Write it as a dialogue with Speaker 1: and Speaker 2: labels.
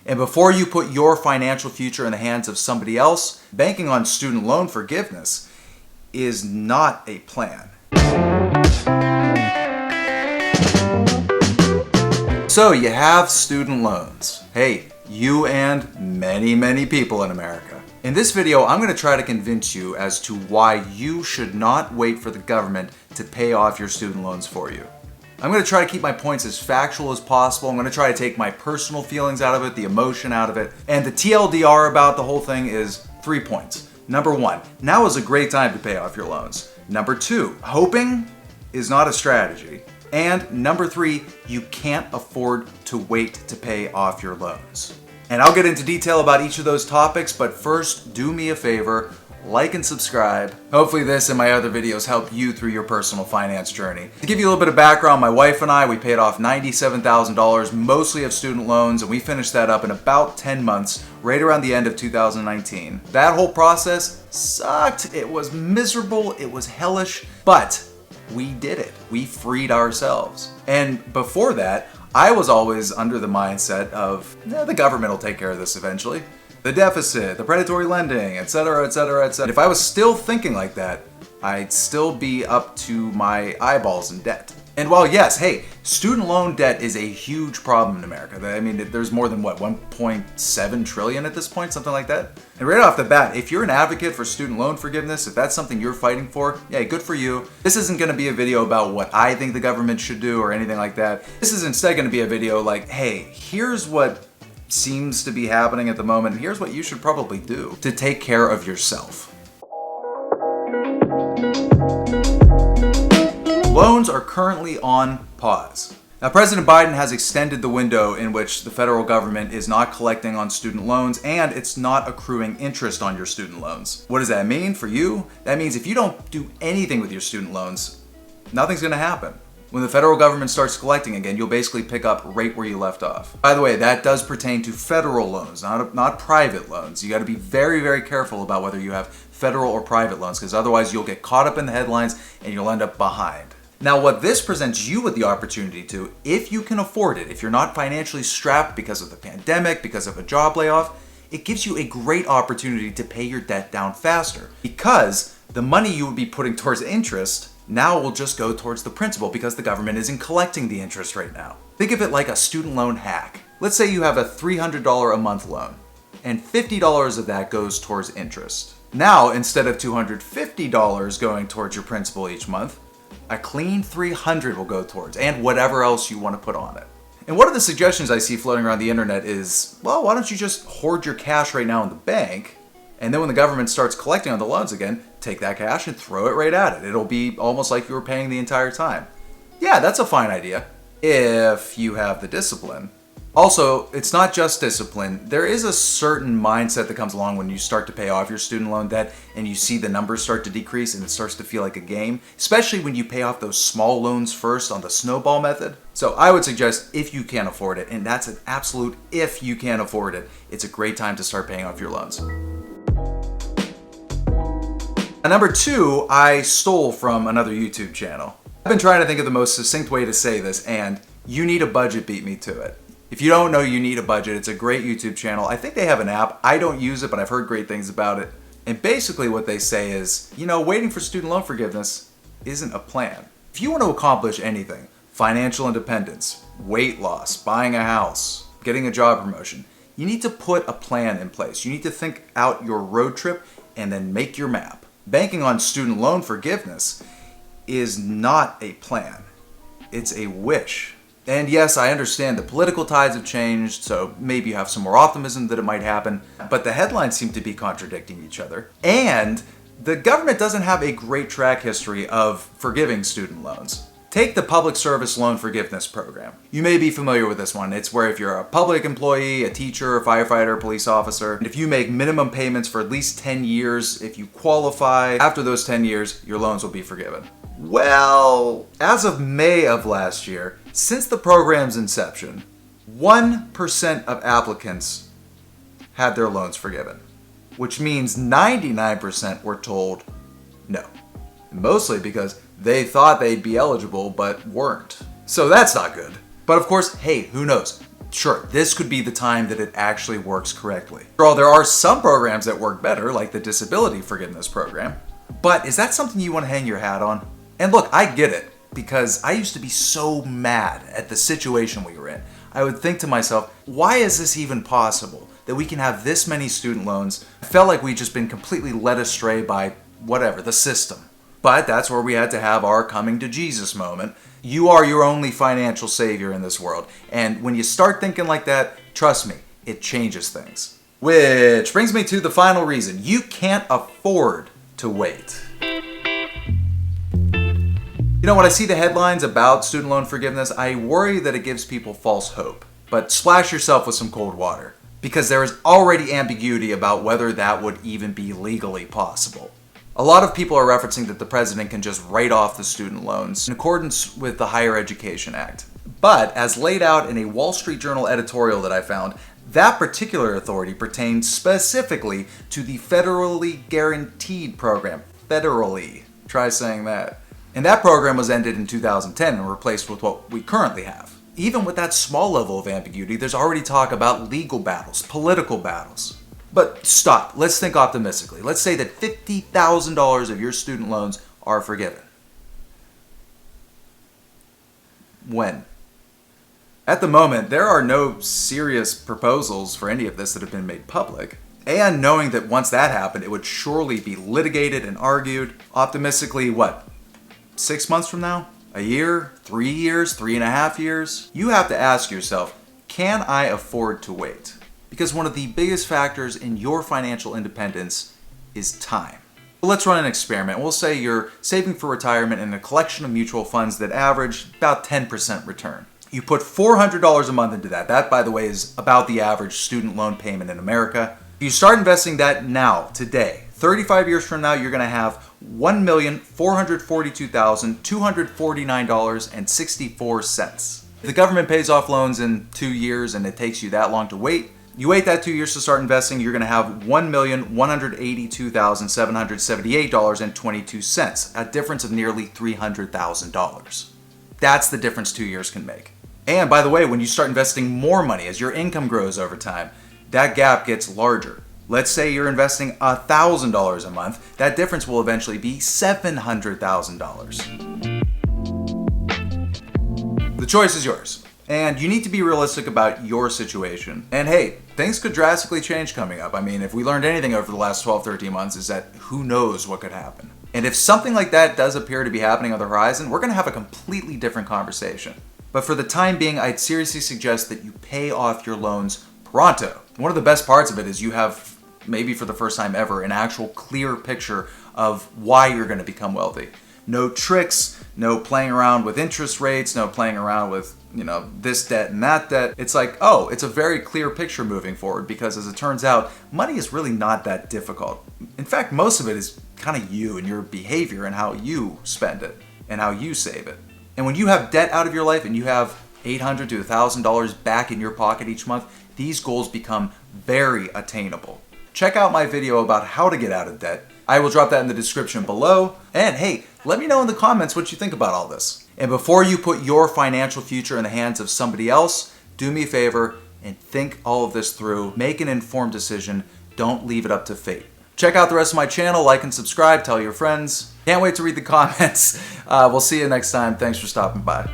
Speaker 1: And before you put your financial future in the hands of somebody else, banking on student loan forgiveness is not a plan. So you have student loans. Hey, you and many people in America. In this video, I'm going to try to convince you as to why you should not wait for the government to pay off your student loans for you. I'm going to try to keep my points as factual as possible. I'm going to try to take my personal feelings out of it, the emotion out of it. And the TLDR about the whole thing is 3 points. Number 1, now is a great time to pay off your loans. Number 2, hoping is not a strategy. And number 3, you can't afford to wait to pay off your loans. And I'll get into detail about each of those topics, but first, do me a favor, like and subscribe. Hopefully this and my other videos help you through your personal finance journey. To give you a little bit of background, my wife and I, we paid off $97,000, mostly of student loans, and we finished that up in about 10 months, right around the end of 2019. That whole process sucked. It was miserable, it was hellish, but we did it. We freed ourselves. And before that, I was always under the mindset of, the government will take care of this eventually. The deficit, the predatory lending, etc., etc., etc. If I was still thinking like that, I'd still be up to my eyeballs in debt. And while yes, hey, student loan debt is a huge problem in America. I mean, there's more than what, 1.7 trillion at this point, something like that? And right off the bat, if you're an advocate for student loan forgiveness, if that's something you're fighting for, yeah, good for you. This isn't gonna be a video about what I think the government should do or anything like that. This is instead gonna be a video like, hey, here's what seems to be happening at the moment, and here's what you should probably do to take care of yourself. Loans are currently on pause. Now, President Biden has extended the window in which the federal government is not collecting on student loans and it's not accruing interest on your student loans. What does that mean for you? That means if you don't do anything with your student loans, nothing's gonna happen. When the federal government starts collecting again, you'll basically pick up right where you left off. By the way, that does pertain to federal loans, not private loans. You gotta be very careful about whether you have federal or private loans, because otherwise you'll get caught up in the headlines and you'll end up behind. Now, what this presents you with the opportunity to, if you can afford it, if you're not financially strapped because of the pandemic, because of a job layoff, it gives you a great opportunity to pay your debt down faster, because the money you would be putting towards interest now will just go towards the principal because the government isn't collecting the interest right now. Think of it like a student loan hack. Let's say you have a $300 a month loan, and $50 of that goes towards interest. Now, instead of $250 going towards your principal each month, a clean $300 will go towards, and whatever else you want to put on it. And one of the suggestions I see floating around the internet is, well, why don't you just hoard your cash right now in the bank, and then when the government starts collecting on the loans again, take that cash and throw it right at it. It'll be almost like you were paying the entire time. Yeah, that's a fine idea, if you have the discipline. Also, it's not just discipline. There is a certain mindset that comes along when you start to pay off your student loan debt and you see the numbers start to decrease and it starts to feel like a game, especially when you pay off those small loans first on the snowball method. So I would suggest if you can afford it, and that's an absolute if you can afford it, it's a great time to start paying off your loans. Number 2, I stole from another YouTube channel. I've been trying to think of the most succinct way to say this, and You Need a Budget beat me to it. If you don't know You Need a Budget, it's a great YouTube channel. I think they have an app. I don't use it, but I've heard great things about it. And basically what they say is, waiting for student loan forgiveness isn't a plan. If you want to accomplish anything, financial independence, weight loss, buying a house, getting a job promotion, you need to put a plan in place. You need to think out your road trip and then make your map. Banking on student loan forgiveness is not a plan. It's a wish. And yes, I understand the political tides have changed, so maybe you have some more optimism that it might happen, but the headlines seem to be contradicting each other. And the government doesn't have a great track history of forgiving student loans. Take the Public Service Loan Forgiveness Program. You may be familiar with this one. It's where if you're a public employee, a teacher, a firefighter, a police officer, and if you make minimum payments for at least 10 years, if you qualify, after those 10 years, your loans will be forgiven. Well, as of May of last year, since the program's inception, 1% of applicants had their loans forgiven, which means 99% were told no. Mostly because they thought they'd be eligible but weren't. So that's not good. But of course, hey, who knows? Sure, this could be the time that it actually works correctly. After all, there are some programs that work better, like the disability forgiveness program. But is that something you want to hang your hat on? And look, I get it, because I used to be so mad at the situation we were in. I would think to myself, why is this even possible? That we can have this many student loans? I felt like we'd just been completely led astray by whatever, the system. But that's where we had to have our coming to Jesus moment. You are your only financial savior in this world. And when you start thinking like that, trust me, it changes things. Which brings me to the final reason. You can't afford to wait. You know, when I see the headlines about student loan forgiveness, I worry that it gives people false hope. But splash yourself with some cold water, because there is already ambiguity about whether that would even be legally possible. A lot of people are referencing that the president can just write off the student loans in accordance with the Higher Education Act. But as laid out in a Wall Street Journal editorial that I found, that particular authority pertains specifically to the federally guaranteed program. Federally. Try saying that. And that program was ended in 2010 and replaced with what we currently have. Even with that small level of ambiguity, there's already talk about legal battles, political battles. But stop, let's think optimistically. Let's say that $50,000 of your student loans are forgiven. When? At the moment, there are no serious proposals for any of this that have been made public. And knowing that once that happened, it would surely be litigated and argued. Optimistically, 6 months from now? A year? 3 years? 3.5 years? You have to ask yourself, can I afford to wait? Because one of the biggest factors in your financial independence is time. Let's run an experiment. We'll say you're saving for retirement in a collection of mutual funds that average about 10% return. You put $400 a month into that. That, by the way, is about the average student loan payment in America. If you start investing that now, today, 35 years from now, you're going to have $1,442,249.64. If the government pays off loans in 2 years and it takes you that long to wait, you wait that 2 years to start investing, you're going to have $1,182,778.22, a difference of nearly $300,000. That's the difference 2 years can make. And by the way, when you start investing more money as your income grows over time, that gap gets larger. Let's say you're investing $1,000 a month, that difference will eventually be $700,000. The choice is yours. And you need to be realistic about your situation. And hey, things could drastically change coming up. I mean, if we learned anything over the last 12, 13 months, is that who knows what could happen. And if something like that does appear to be happening on the horizon, we're going to have a completely different conversation. But for the time being, I'd seriously suggest that you pay off your loans pronto. One of the best parts of it is you have, maybe for the first time ever, an actual clear picture of why you're going to become wealthy. No tricks, no playing around with interest rates, no playing around with, this debt and that debt. It's like, oh, it's a very clear picture moving forward, because as it turns out, money is really not that difficult. In fact, most of it is kind of you and your behavior and how you spend it and how you save it. And when you have debt out of your life and you have $800 to $1,000 back in your pocket each month, these goals become very attainable. Check out my video about how to get out of debt. I will drop that in the description below. And hey, let me know in the comments what you think about all this. And before you put your financial future in the hands of somebody else, do me a favor and think all of this through. Make an informed decision. Don't leave it up to fate. Check out the rest of my channel, like and subscribe, tell your friends. Can't wait to read the comments. We'll see you next time. Thanks for stopping by.